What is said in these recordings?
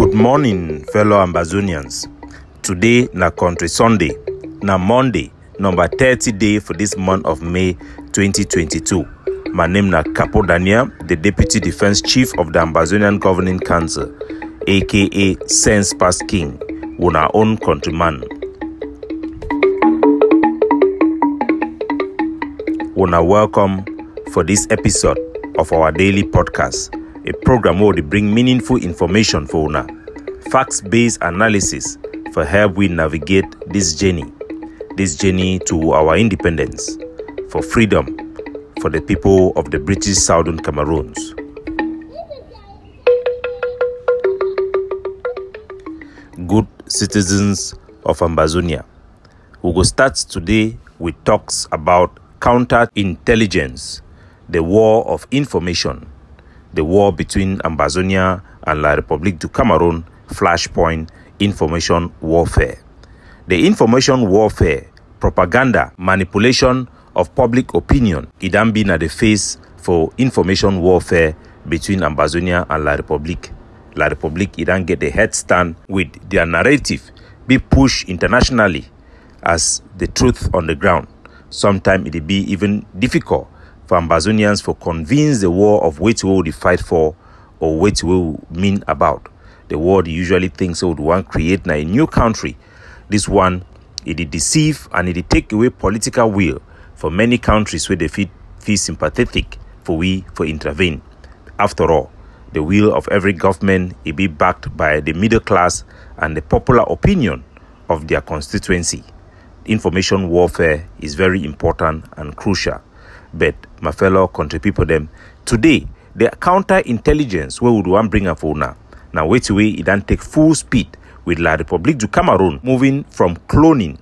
Good morning, fellow Ambazonians. Today na Country Sunday, na Monday, number 30 day for this month of May 2022. My name na Capo, the Deputy Defense Chief of the Ambazonian Governing Council, aka Sense Past King, our own countryman. Una welcome for this episode of our daily podcast, a program where we bring meaningful information for una, facts-based analysis for help we navigate this journey to our independence, for freedom, for the people of the British Southern Cameroons. Good citizens of Ambazonia, we will start today with talks about counterintelligence, the war of information, the war between Ambazonia and La République du Cameroon, flashpoint information warfare. The information warfare, propaganda, manipulation of public opinion, it done been at the face for information warfare between Ambazonia and La République. La République, it done get the head stand with their narrative be pushed internationally as the truth on the ground. Sometimes it be even difficult for Ambazonians to convince the war of which we will fight for or which we will mean about. The world usually thinks would want to create a new country. This one, it deceive and it take away political will for many countries where they feel sympathetic for intervene. After all, the will of every government it be backed by the middle class and the popular opinion of their constituency. Information warfare is very important and crucial. But my fellow country people, today the counterintelligence we would want bring up for now wait away it don't take full speed with La République du Cameroon moving from cloning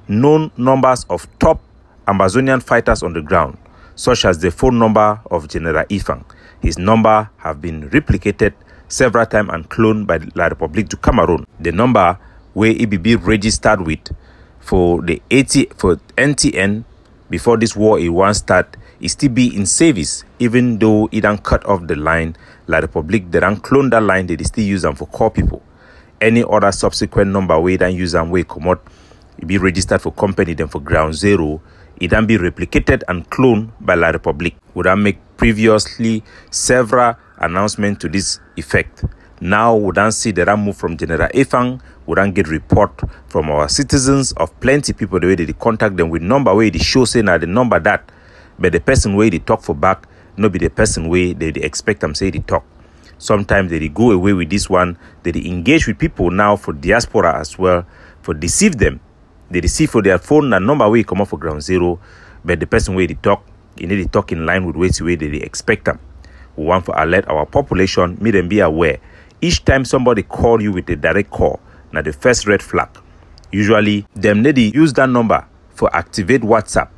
known numbers of top Ambazonian fighters on the ground, such as the phone number of General Ifang. His number have been replicated several times and cloned by La République du Cameroon. The number where EBB registered with for the NTN before this war it once start, it still be in service, even though it don't cut off the line. La République, they don't clone that line, they still use them for call people. Any other subsequent number where they don't use them, where come out, it be registered for company, then for ground zero, it don't be replicated and cloned by La République. We don't make previously several announcements to this effect. Now we don't see the move from General Ifang. We don't get report from our citizens of plenty people the way they contact them with number where they show say now the number that, but the person where they talk for back, not be the person where they expect them say they talk. Sometimes they go away with this one. They engage with people now for diaspora as well, for deceive them. They receive for their phone and number where come up for ground zero, but the person where they talk, you need to talk in line with way they expect them. We want to alert our population, make them be aware. Each time somebody call you with a direct call, now the first red flag. Usually, them need to use that number for activate WhatsApp,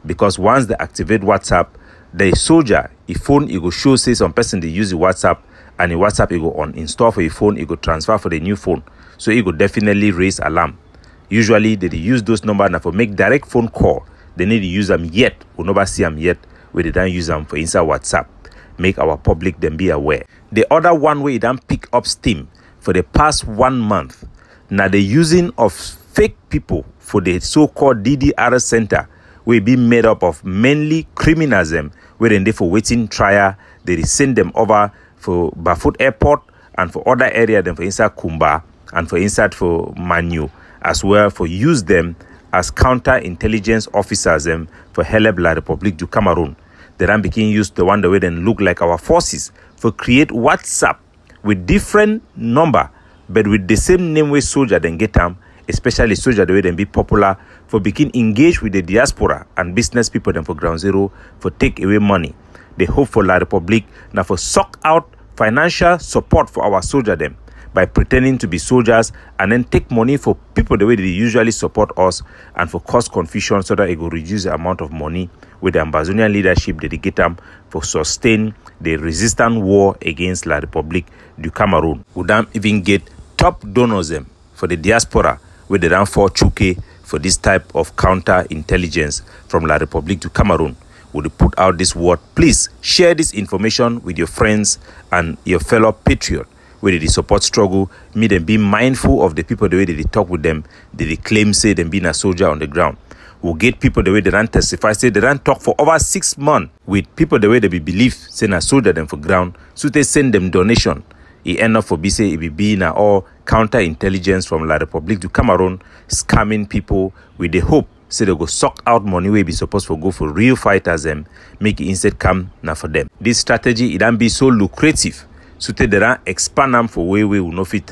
because once they activate WhatsApp, the soldier, if phone, it go show say some person they use the WhatsApp, and the WhatsApp it go uninstall for your phone, it go transfer for the new phone, so it go definitely raise alarm. Usually, they use those numbers now for make direct phone call. They need to use them yet, we never see them yet, where they don't use them for inside WhatsApp. Make our public them be aware. The other one way it don't pick up steam for the past 1 month. Now the using of fake people for the so-called DDR center will be made up of mainly criminals where they for waiting trial. They send them over for Bafut Airport and for other area them for inside Kumba and for inside for Manu as well, for use them as counterintelligence officers for help La République du Cameroon. They then begin use the one the way then look like our forces for create WhatsApp with different number but with the same name way soldier then get them, especially soldier the way then be popular for begin engage with the diaspora and business people then for ground zero for take away money. They hope for La République now for suck out financial support for our soldier them by pretending to be soldiers and then take money for people the way they usually support us and for cause confusion so that it will reduce the amount of money with the Ambazonian leadership that they get them for sustain the resistant war against La République du Cameroon. We don't even get top donors for the diaspora where they don't fall chuke for this type of counterintelligence from La République du Cameroon. Would put out this word, please share this information with your friends and your fellow patriot where they support struggle, me them be mindful of the people the way they talk with them, they claim say them being a soldier on the ground. We'll get people the way they don't testify, say they don't talk for over 6 months with people the way they be believe, say a soldier them for ground, so they send them donation. It end up for be say it be na all counterintelligence from La Republique du Cameroon scamming people with the hope say they go suck out money where be supposed to go for real fighters them, make it instead come now for them. This strategy it don't be so lucrative. So they don't expand them for way we will not fit.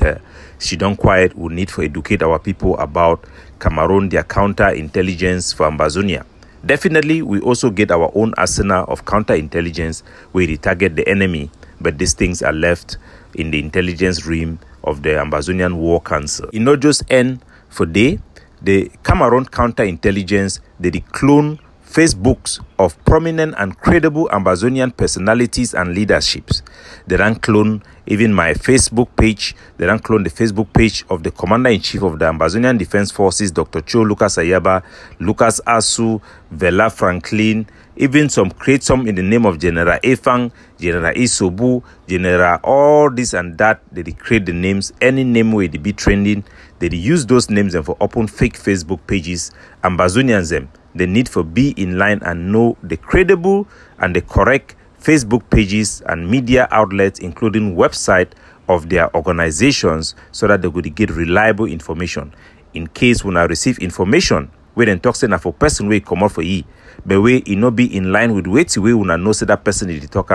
She don't quiet. We need to educate our people about Cameroon, their counterintelligence for Ambazonia. Definitely, we also get our own arsenal of counterintelligence where they target the enemy, but these things are left in the intelligence realm of the Ambazonian War Council. It not just end for day. The Cameroon counterintelligence, they clone Facebooks of prominent and credible Ambazonian personalities and leaderships. They don't clone even my Facebook page. They don't clone the Facebook page of the Commander-in-Chief of the Ambazonian Defense Forces, Dr. Cho Lucas Ayaba, Lucas Asu, Vela Franklin, even create some in the name of General Efang, General Isobu, General all this and that. They create the names, any name where they be trending. They use those names and for open fake Facebook pages. Ambazonians them. They need to be in line and know the credible and the correct Facebook pages and media outlets, including website of their organizations, so that they could get reliable information. In case when I receive information, we then talk saying for person we come out for ye, but we it not be in line with wait we when I know say that person is talk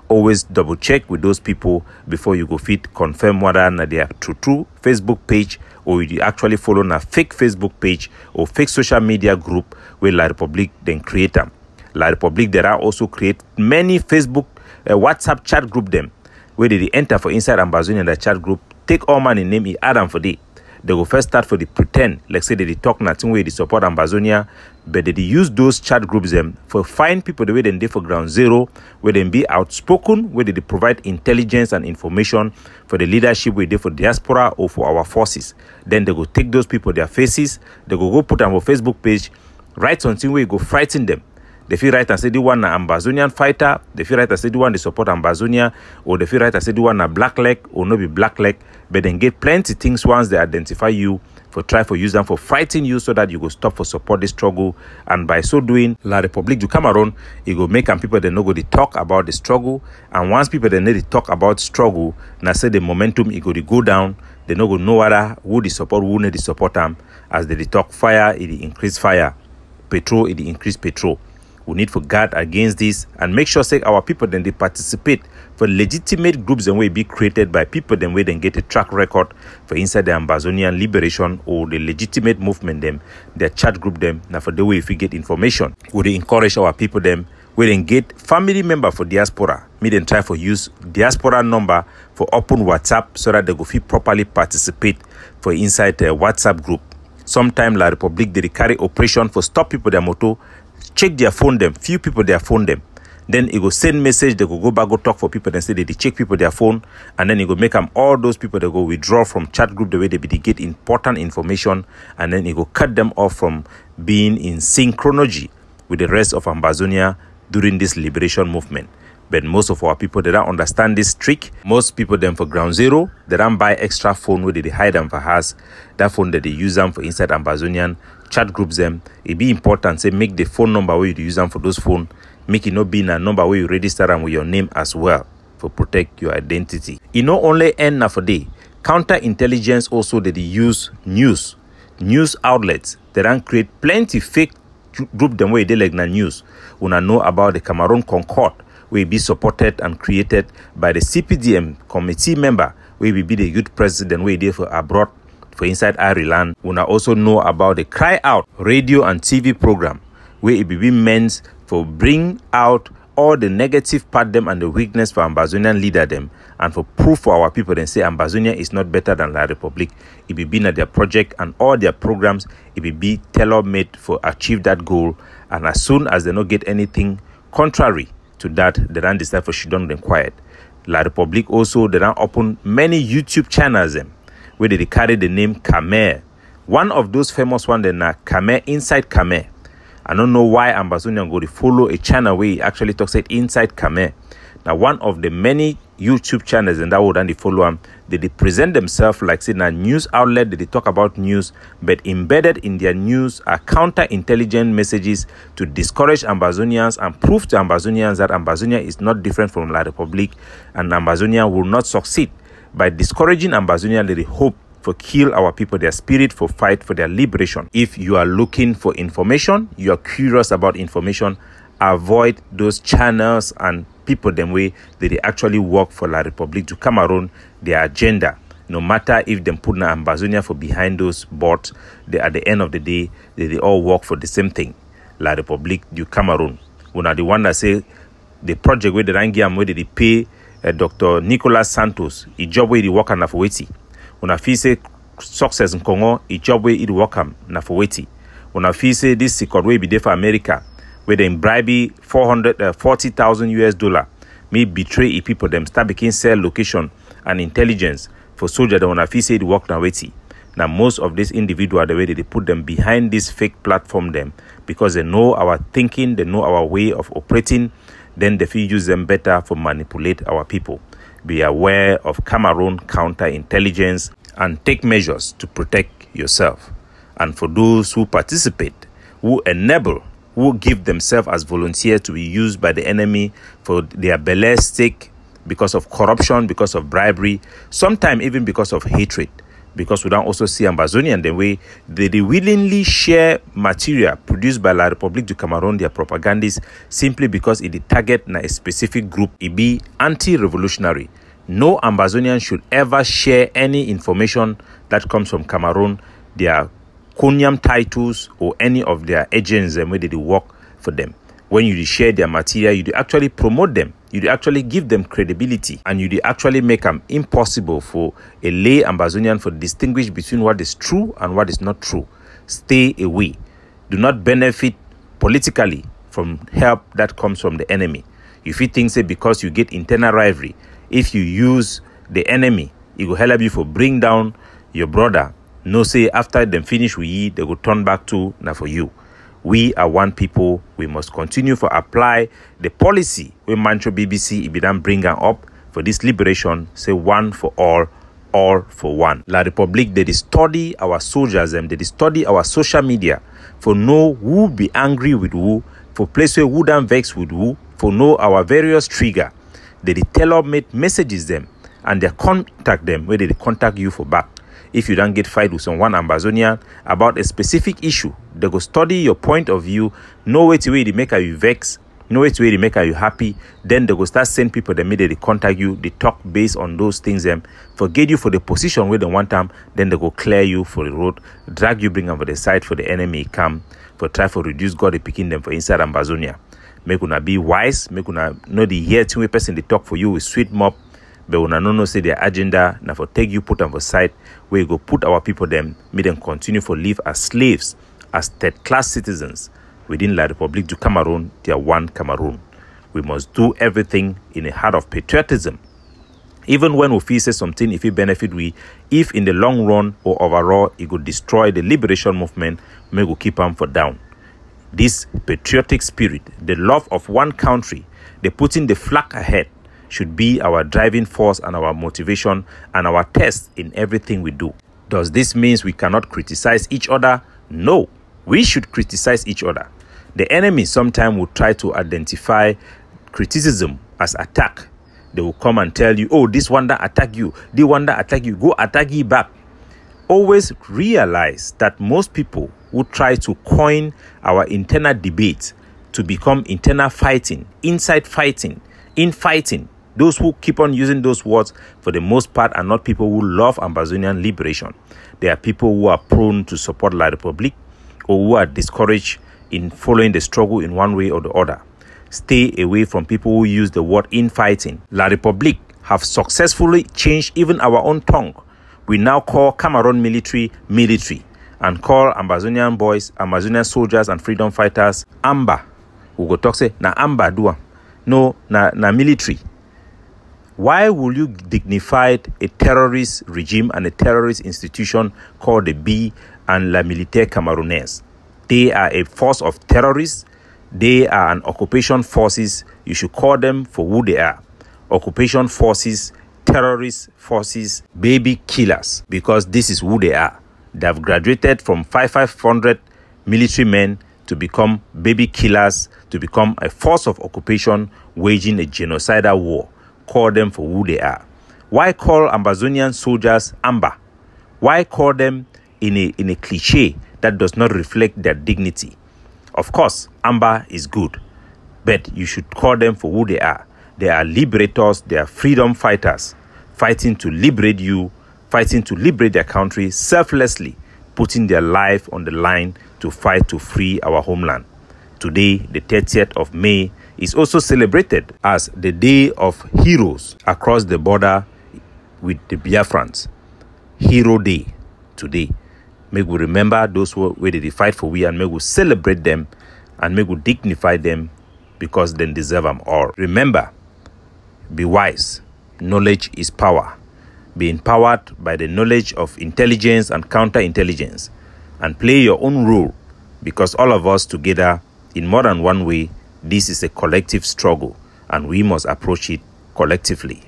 always double check with those people before you go fit confirm whether they are true Facebook page or you actually follow a fake Facebook page or fake social media group where La Republique then create them. La Republique there are also create many Facebook WhatsApp chat group them where they enter for inside Ambazonia the chat group, take all man in name add them for day. They go first start for the pretend, like say they talk nothing way they support Ambazonia, but they use those chat groups them for find people the way they for ground zero, where they be outspoken, where they provide intelligence and information for the leadership we do for diaspora or for our forces. Then they go take those people their faces, they go put them on Facebook page, write something where you go frighten them. They feel right and say the one an Ambazonian fighter, they feel right and say the one they support Ambazonia, or they feel right and say the one a black leg or no be black leg, but then get plenty things once they identify you for try for use them for fighting you so that you go stop for support the struggle. And by so doing, La Republique du Cameroon, it go make and people they no go to talk about the struggle. And once people they need to talk about struggle, now say the momentum it go down, they no go know whether who the support, who need to support them. As they talk fire, it increase fire, petrol, it increase petrol. We need to guard against this and make sure say our people then they participate for legitimate groups and way be created by people then way then get a track record for inside the Ambazonian liberation or the legitimate movement them, their chat group them. Now for the way if we get information, we encourage our people them, we then get family member for diaspora. Me then try for use diaspora number for open WhatsApp so that they go fit properly participate for inside the WhatsApp group. Sometime La Republique they carry operation for stop people their moto. Check their phone them, few people their phone them. Then it go send message, they go back, go talk for people, then say they check people their phone, and then it go make them all those people that go withdraw from chat group the way they get important information, and then it go cut them off from being in synchronology with the rest of Ambazonia during this liberation movement. But most of our people, they don't understand this trick. Most people, them for ground zero, they don't buy extra phone where they hide them for us. That phone that they use them for inside Ambazonian chat groups them. It be important, say make the phone number where you use them for those phone. Make it not be in a number where you register them with your name as well for protect your identity. It not only end now for day. Counterintelligence also that they use news outlets. They don't create plenty fake group them where they like na news. When I know about the Cameroon Concord, will be supported and created by the CPDM committee member, where will be the youth president, where they for abroad, for inside Ireland. We also know about the Cry Out radio and TV program, where it will be meant for bring out all the negative part them and the weakness for Ambazonian leader them, and for proof for our people and say Ambazonia is not better than La Republique. It will be at their project and all their programs, it will be tailor-made for achieve that goal. And as soon as they don't get anything contrary to that, they don't decide for she don't quiet. La Republique also, they don't open many YouTube channels them, where they carry the name Khmer. One of those famous ones, they are Khmer Inside Khmer. I don't know why Ambazonian go to follow a channel where he actually talks it inside Khmer. Now, one of the many YouTube channels and that would and they follow them, they present themselves like saying a news outlet that they talk about news, but embedded in their news are counter-intelligent messages to discourage Ambazonians and prove to Ambazonians that Ambazonia is not different from La Republique and Ambazonia will not succeed. By discouraging Ambazonia, they hope for kill our people, their spirit for fight for their liberation. If you are looking for information, you are curious about information, avoid those channels and people them way that they actually work for La Republique to Cameroon, their agenda. No matter if them put na Ambazonia for behind those boards, they at the end of the day, they all work for the same thing. La Republique du Cameroon. When are the one that say the project where the Rangiam where they pay Dr. Nicolas Santos, a job where he work on Nafoweti. When I feel say success in Congo, a job where he work on Nafoweti. When I feel say this secret way be there for America, where they bribe 440,000 US dollar, may betray a people them start became sell location and intelligence for soldiers that when I feel say they work now weti. Now most of these individuals the way they put them behind this fake platform them because they know our thinking, they know our way of operating, then they feel use them better for manipulate our people. Be aware of Cameroon counterintelligence and take measures to protect yourself. And for those who participate, who enable, who give themselves as volunteers to be used by the enemy for their ballistic because of corruption, because of bribery, sometimes even because of hatred. Because we don't also see Ambazonian the way they willingly share material produced by La Republique du Cameroon, their propagandists, simply because it target a specific group, it be anti-revolutionary. No Ambazonian should ever share any information that comes from Cameroon, their conium titles or any of their agents and where they work for them. When you share their material, you actually promote them, you actually give them credibility, and you actually make them impossible for a lay Ambazonian to distinguish between what is true and what is not true. Stay away. Do not benefit politically from help that comes from the enemy. If you think say because you get internal rivalry, if you use the enemy, it will help you for bring down your brother. No say after them finish with ye, they will turn back to now for you. We are one people. We must continue to apply the policy when Mancho BBC if done bring up for this liberation. Say one for all for one. La Republique, they study our soldiers and they study our social media for know who be angry with who, for place where who done vex with who, for know our various trigger. They tailor-made messages them and they contact them where they contact you for back. If you don't get fight with someone Ambazonian about a specific issue, they go study your point of view, know which way they make you vex, know which way they make you happy. Then they go start send people that immediately contact you. They talk based on those things. Them forget you for the position where they want them. Then they go clear you for the road, drag you, bring them for the side for the enemy come for try for reduce God they picking them for inside Ambazonia. Make una be wise. Make una know the here two person they talk for you with sweet mop. But when I no say their agenda, now for take you put them for side where you go put our people them, make them continue for live as slaves, as third-class citizens within La Republique du Cameroon, their one Cameroon. We must do everything in a heart of patriotism. Even when we feel say something, if it benefit we, if in the long run or overall it could destroy the liberation movement, may go keep them for down. This patriotic spirit, the love of one country, the putting the flag ahead, should be our driving force and our motivation and our test in everything we do. Does this mean we cannot criticize each other? No, we should criticize each other. The enemy sometimes will try to identify criticism as attack. They will come and tell you, oh, this one that attack you, this one that attack you, go attack you back. Always realize that most people who try to coin our internal debate to become internal fighting, inside fighting, infighting. Those who keep on using those words, for the most part, are not people who love Ambazonian liberation. They are people who are prone to support La Republique or who are discouraged in following the struggle in one way or the other. Stay away from people who use the word infighting. La Republique have successfully changed even our own tongue. We now call Cameroon military, and call Ambazonian boys, Ambazonian soldiers and freedom fighters, Amba. We go talk say, na Amba dua. No, na military. Why will you dignify a terrorist regime and a terrorist institution called the B and La Militaire Camerounaise? They are a force of terrorists. They are an occupation forces. You should call them for who they are. occupation forces, terrorist forces, baby killers, because this is who they are. They have graduated from 500 military men to become baby killers, to become a force of occupation waging a genocidal war. Call them for who they are. Why call Ambazonian soldiers Amba? Why call them in a cliche that does not reflect their dignity? Of course, Amba is good, but you should call them for who they are. They are liberators, they are freedom fighters, fighting to liberate you, fighting to liberate their country selflessly, putting their life on the line to fight to free our homeland. Today, the 30th of May, is also celebrated as the Day of Heroes across the border with the Biafrans. Hero Day today. May we remember those who did fight for we, and may we celebrate them, and may we dignify them, because they deserve them all. Remember, be wise. Knowledge is power. Be empowered by the knowledge of intelligence and counterintelligence, and play your own role, because all of us together, in more than one way, this is a collective struggle, and we must approach it collectively.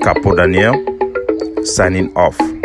Capo Daniel, signing off.